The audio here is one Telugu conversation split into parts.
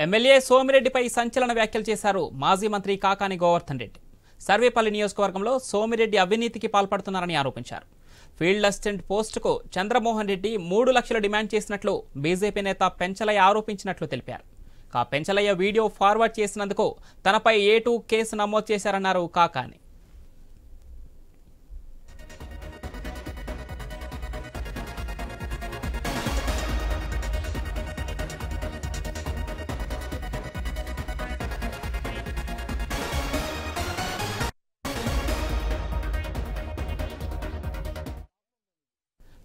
ఎమ్మెల్యే సోమిరెడ్డిపై సంచలన వ్యాఖ్యలు చేశారు మాజీ మంత్రి కాకాని గోవర్ధన్ రెడ్డి. సర్వేపల్లి నియోజకవర్గంలో సోమిరెడ్డి అవినీతికి పాల్పడుతున్నారని ఆరోపించారు. ఫీల్డ్ అసిస్టెంట్ పోస్టుకు చంద్రమోహన్ రెడ్డి 3 లక్షలు డిమాండ్ చేసినట్లు బీజేపీ నేత పెంచలయ్య ఆరోపించినట్లు తెలిపారు. పెంచలయ్య వీడియో ఫార్వర్డ్ చేసినందుకు తనపై A2 కేసు నమోదు చేశారన్నారు కాకాని.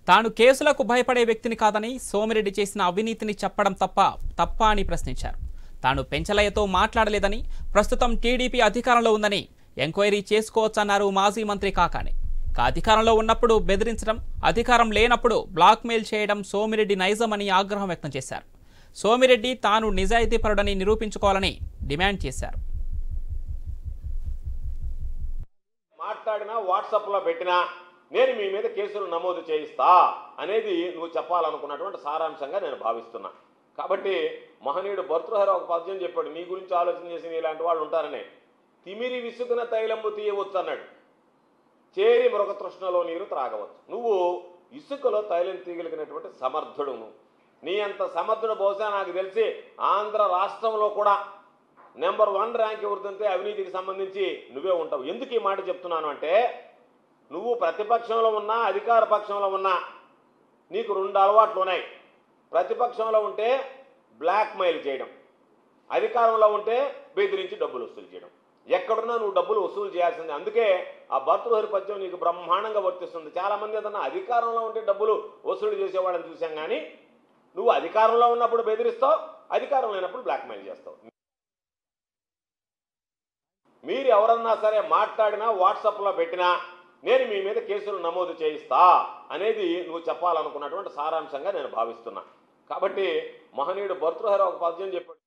తాను కేసులకు భయపడే వ్యక్తిని కాదని, సోమిరెడ్డి చేసిన అవినీతిని చెప్పడం తప్ప అని ప్రశ్నించారు. తాను పెంచలయ్యతో మాట్లాడలేదని, ప్రస్తుతం టీడీపీ అధికారంలో ఉందని ఎంక్వైరీ చేసుకోవచ్చన్నారు మాజీ మంత్రి కాకాని. అధికారంలో ఉన్నప్పుడు బెదిరించడం, అధికారం లేనప్పుడు బ్లాక్మెయిల్ చేయడం సోమిరెడ్డి నైజమని ఆగ్రహం వ్యక్తం చేశారు. సోమిరెడ్డి తాను నిజాయితీపరుడని నిరూపించుకోవాలని డిమాండ్ చేశారు. మాట్లాడినా వాట్సాప్లో పెట్టినా నేను మీ మీద కేసులు నమోదు చేయిస్తా అనేది నువ్వు చెప్పాలనుకున్నటువంటి సారాంశంగా నేను భావిస్తున్నా. కాబట్టి మహనీయుడు భర్తృహరి ఒక పద్యం చెప్పాడు, మీ గురించి ఆలోచన చేసిన ఇలాంటి వాళ్ళు ఉంటారనే. తిమిరి విసుకున తైలంబు తీయవచ్చు అన్నాడు, చేరి మృగతృష్ణలో నీరు త్రాగవచ్చు. నువ్వు ఇసుకలో తైలం తీయగలిగినటువంటి సమర్థుడు. నీ అంత సమర్థుడు బహుశా నాకు తెలిసి ఆంధ్ర రాష్ట్రంలో కూడా నెంబర్ 1 ర్యాంక్ ఎవరిదంటే అవినీతికి సంబంధించి నువ్వే ఉంటావు. ఎందుకు ఈ మాట చెప్తున్నాను అంటే, నువ్వు ప్రతిపక్షంలో ఉన్నా అధికార పక్షంలో ఉన్నా నీకు 2 అలవాట్లు ఉన్నాయి. ప్రతిపక్షంలో ఉంటే బ్లాక్మెయిల్ చేయడం, అధికారంలో ఉంటే బెదిరించి డబ్బులు వసూలు చేయడం. ఎక్కడున్నా నువ్వు డబ్బులు వసూలు చేయాల్సిందే. అందుకే ఆ భర్తృహరి పద్యం నీకు బ్రహ్మాండంగా వర్తిస్తుంది. చాలామంది ఏదన్నా అధికారంలో ఉంటే డబ్బులు వసూలు చేసేవాళ్ళని చూసాం, కానీ నువ్వు అధికారంలో ఉన్నప్పుడు బెదిరిస్తావు, అధికారం లేనప్పుడు బ్లాక్మెయిల్ చేస్తావు. మీరు ఎవరన్నా సరే మాట్లాడినా వాట్సాప్లో పెట్టినా నేను మీ మీద కేసులు నమోదు చేయిస్తా అనేది నువ్వు చెప్పాలనుకున్నటువంటి సారాంశంగా నేను భావిస్తున్నా. కాబట్టి మహనీయుడు భర్తృహరి ఒక పద్యం చెప్పాడు.